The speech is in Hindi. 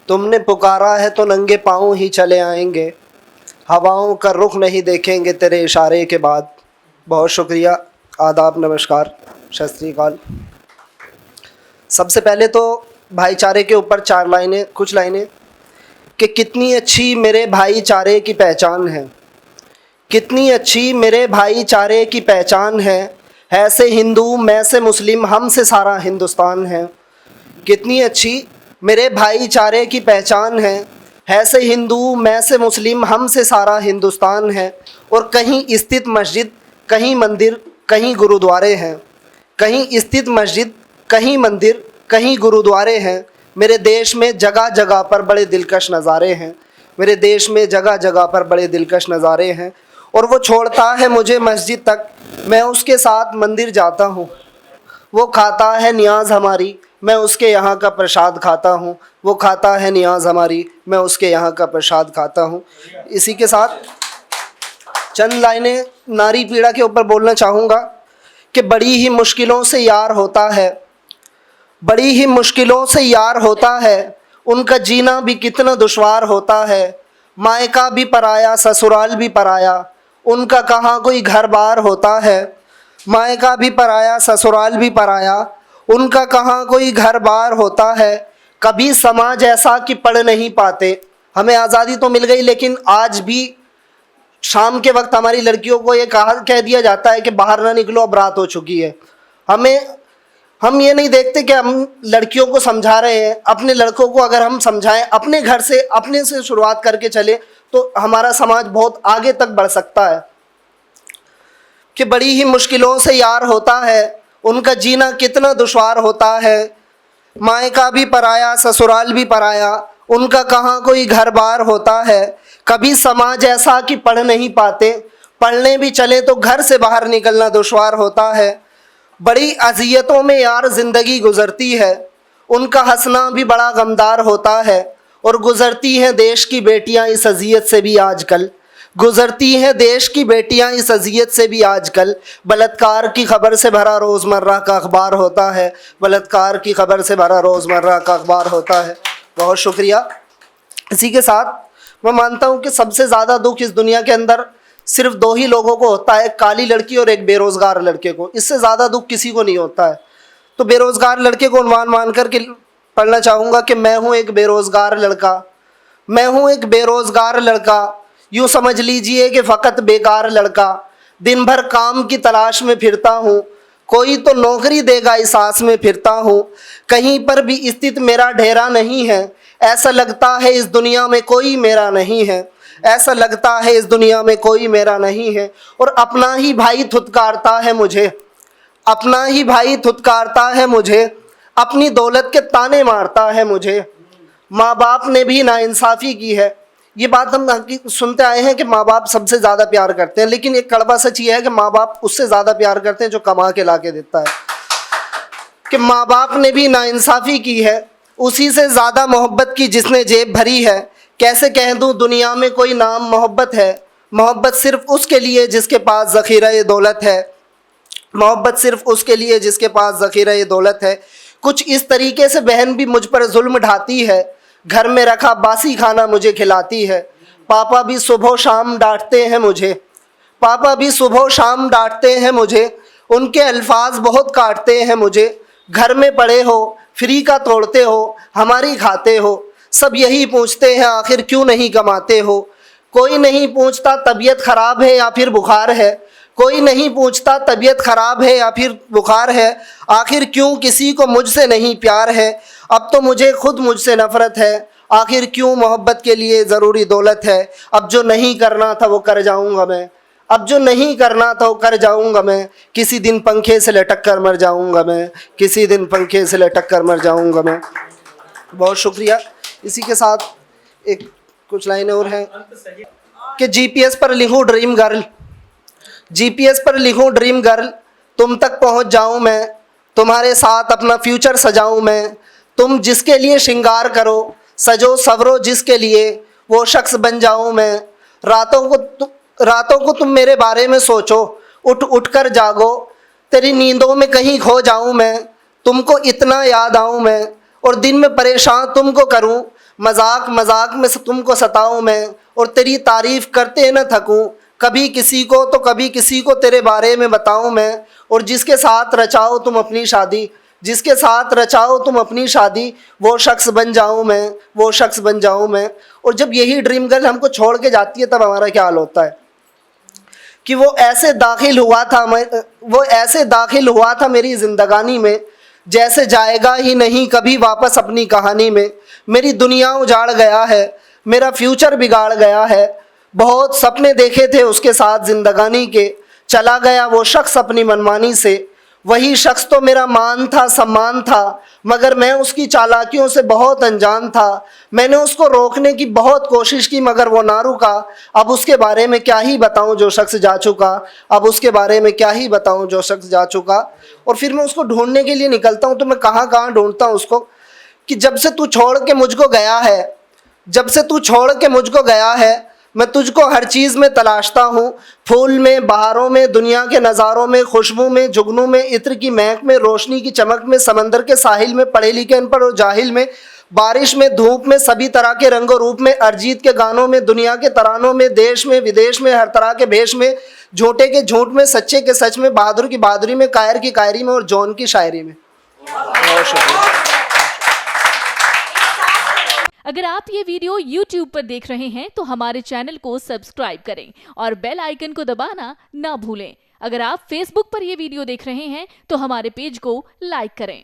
तुमने पुकारा है तो नंगे पाँव ही चले आएंगे, हवाओं का रुख नहीं देखेंगे तेरे इशारे के बाद। बहुत शुक्रिया, आदाब, नमस्कार, सत श्री अकाल। सबसे पहले तो भाईचारे के ऊपर कुछ लाइनें कि कितनी अच्छी मेरे भाईचारे की पहचान है, कितनी अच्छी मेरे भाईचारे की पहचान है से हिंदू मैं से मुस्लिम हम से सारा हिंदुस्तान है। कितनी अच्छी मेरे भाईचारे की पहचान है से हिंदू मैं से मुस्लिम हम से सारा हिंदुस्तान है। और कहीं स्थित मस्जिद, कहीं मंदिर, कहीं गुरुद्वारे हैं, कहीं स्थित मस्जिद, कहीं मंदिर, कहीं गुरुद्वारे हैं। मेरे देश में जगह जगह पर बड़े दिलकश नज़ारे हैं, मेरे देश में जगह जगह पर बड़े दिलकश नज़ारे हैं। और वो छोड़ता है मुझे मस्जिद तक, मैं उसके साथ मंदिर जाता हूँ। वो खाता है नियाज हमारी, मैं उसके यहाँ का प्रसाद खाता हूँ। वो खाता है नियाज हमारी, मैं उसके यहाँ का प्रसाद खाता हूँ। इसी के साथ चंद लाइनें नारी पीड़ा के ऊपर बोलना चाहूँगा कि बड़ी ही मुश्किलों से यार होता है, बड़ी ही मुश्किलों से यार होता है, उनका जीना भी कितना दुश्वार होता है। मायका भी पराया, ससुराल भी पराया, उनका कहाँ कोई घर बार होता है। मायका भी पराया, ससुराल भी पराया, उनका कहाँ कोई घर बार होता है। कभी समाज ऐसा कि पढ़ नहीं पाते, हमें आज़ादी तो मिल गई लेकिन आज भी शाम के वक्त हमारी लड़कियों को ये कह दिया जाता है कि बाहर ना निकलो, अब रात हो चुकी है। हम ये नहीं देखते कि हम लड़कियों को समझा रहे हैं। अपने लड़कों को अगर हम समझाएं, अपने घर से, अपने से शुरुआत करके चले तो हमारा समाज बहुत आगे तक बढ़ सकता है। कि बड़ी ही मुश्किलों से यार होता है, उनका जीना कितना दुश्वार होता है। मायका भी पराया, ससुराल भी पराया, उनका कहाँ कोई घर बार होता है। कभी समाज ऐसा कि पढ़ नहीं पाते, पढ़ने भी चले तो घर से बाहर निकलना दुश्वार होता है। बड़ी अज़ियतों में यार ज़िंदगी गुज़रती है, उनका हंसना भी बड़ा गमदार होता है। और गुज़रती हैं देश की बेटियां इस अज़ियत से भी आजकल, गुज़रती हैं देश की बेटियां इस अज़ियत से भी आजकल। बलात्कार की खबर से भरा रोज़मर्रा का अखबार होता है, बलात्कार की खबर से भरा रोज़मर्रा का अखबार होता है। बहुत शुक्रिया। इसी के साथ मैं मानता हूँ कि सबसे ज़्यादा दुख इस दुनिया के अंदर सिर्फ दो ही लोगों को होता है, एक काली लड़की और एक बेरोज़गार लड़के को। इससे ज़्यादा दुख किसी को नहीं होता है। तो बेरोज़गार लड़के को उन्वान मान करके पढ़ना चाहूँगा कि मैं हूँ एक बेरोज़गार लड़का, मैं हूँ एक बेरोज़गार लड़का, यूँ समझ लीजिए कि फ़कत बेकार लड़का। दिन भर काम की तलाश में फिरता हूँ, कोई तो नौकरी देगा इस आस में फिरता हूँ। कहीं पर भी स्थित मेरा डेरा नहीं है, ऐसा लगता है इस दुनिया में कोई मेरा नहीं है, ऐसा लगता है इस दुनिया में कोई मेरा नहीं है। और अपना ही भाई धुतकारता है मुझे, अपना ही भाई धुतकारता है मुझे, अपनी दौलत के ताने मारता है मुझे। माँ बाप ने भी नाइंसाफ़ी की है। ये बात हम सुनते आए हैं कि माँ बाप सबसे ज़्यादा प्यार करते हैं, लेकिन एक कड़वा सच ये है कि माँ बाप उससे ज़्यादा प्यार करते हैं जो कमा के ला के देता है। कि माँ बाप ने भी नाइंसाफ़ी की है, उसी से ज़्यादा मोहब्बत की जिसने जेब भरी है। कैसे कह दूँ दुनिया में कोई नाम मोहब्बत है, मोहब्बत सिर्फ़ उसके लिए जिसके पास ज़ख़ीरा दौलत है, मोहब्बत सिर्फ़ उसके लिए जिसके पास ज़ख़ीरा दौलत है। कुछ इस तरीके से बहन भी मुझ पर जुल्म ढाती है, घर में रखा बासी खाना मुझे खिलाती है। पापा भी सुबह शाम डांटते हैं मुझे, पापा भी सुबह शाम डांटते हैं मुझे, उनके अल्फाज बहुत काटते हैं मुझे। घर में पड़े हो, फ्री का तोड़ते हो, हमारी खाते हो, सब यही पूछते हैं आखिर क्यों नहीं कमाते हो। कोई नहीं पूछता तबीयत ख़राब है या फिर बुखार है, कोई नहीं पूछता तबीयत ख़राब है या फिर बुखार है। आखिर क्यों किसी को मुझसे नहीं प्यार है, अब तो मुझे खुद मुझसे नफ़रत है। आखिर क्यों मोहब्बत के लिए ज़रूरी दौलत है, अब जो नहीं करना था वो कर जाऊँगा मैं, अब जो नहीं करना था वो कर जाऊँगा मैं। किसी दिन पंखे से लटक कर मर जाऊँगा मैं, किसी दिन पंखे से लटक कर मर जाऊँगा मैं। बहुत शुक्रिया। इसी के साथ एक कुछ लाइनें और हैं कि जीपीएस पर लिखूँ ड्रीम गर्ल, जीपीएस पर लिखूँ ड्रीम गर्ल, तुम तक पहुँच जाऊँ मैं, तुम्हारे साथ अपना फ्यूचर सजाऊँ मैं। तुम जिसके लिए श्रृंगार करो, सजो सवरो जिसके लिए, वो शख्स बन जाऊँ मैं। रातों को तुम मेरे बारे में सोचो, उठ उठ कर जागो, तेरी नींदों में कहीं खो जाऊँ मैं। तुमको इतना याद आऊँ मैं, और दिन में परेशान तुमको करूँ, मजाक मजाक में तुमको सताऊं मैं, और तेरी तारीफ करते न थकूं, कभी किसी को तो कभी किसी को तेरे बारे में बताऊं मैं। और जिसके साथ रचाओ तुम अपनी शादी, जिसके साथ रचाओ तुम अपनी शादी, वो शख्स बन जाऊं मैं, वो शख्स बन जाऊं मैं। और जब यही ड्रीम गर्ल हमको छोड़ के जाती है तब हमारा क्या हाल होता है कि वो ऐसे दाखिल हुआ था मेरी जिंदगानी में, जैसे जाएगा ही नहीं कभी वापस अपनी कहानी में। मेरी दुनिया उजाड़ गया है, मेरा फ्यूचर बिगाड़ गया है, बहुत सपने देखे थे उसके साथ जिंदगानी के, चला गया वो शख्स अपनी मनमानी से। वही शख्स तो मेरा मान था, सम्मान था, मगर मैं उसकी चालाकियों से बहुत अनजान था। मैंने उसको रोकने की बहुत कोशिश की मगर वो ना रुका। अब उसके बारे में क्या ही बताऊं जो शख्स जा चुका, अब उसके बारे में क्या ही बताऊं जो शख्स जा चुका। और फिर मैं उसको ढूंढने के लिए निकलता हूं तो मैं कहाँ कहाँ ढूंढता हूं उसको, कि जब से तू छोड़ के मुझको गया है, जब से तू छोड़ के मुझको गया है, मैं तुझको हर चीज़ में तलाशता हूँ। फूल में, बहारों में, दुनिया के नज़ारों में, खुशबू में, जुगनू में, इत्र की महक में, रोशनी की चमक में, समंदर के साहिल में, पढ़े लिखे अनपढ़ और जाहिल में, बारिश में, धूप में, सभी तरह के रंगों रूप में, अरिजीत के गानों में, दुनिया के तरानों में, देश में विदेश में, हर तरह के भेष में, झूठे के झूठ में, सच्चे के सच में, बहादुर की बहादुरी में, कायर की कायरी में और जौन की शायरी में। बहुत शुक्रिया। अगर आप ये वीडियो YouTube पर देख रहे हैं तो हमारे चैनल को सब्सक्राइब करें और बेल आइकन को दबाना ना भूलें। अगर आप Facebook पर ये वीडियो देख रहे हैं तो हमारे पेज को लाइक करें।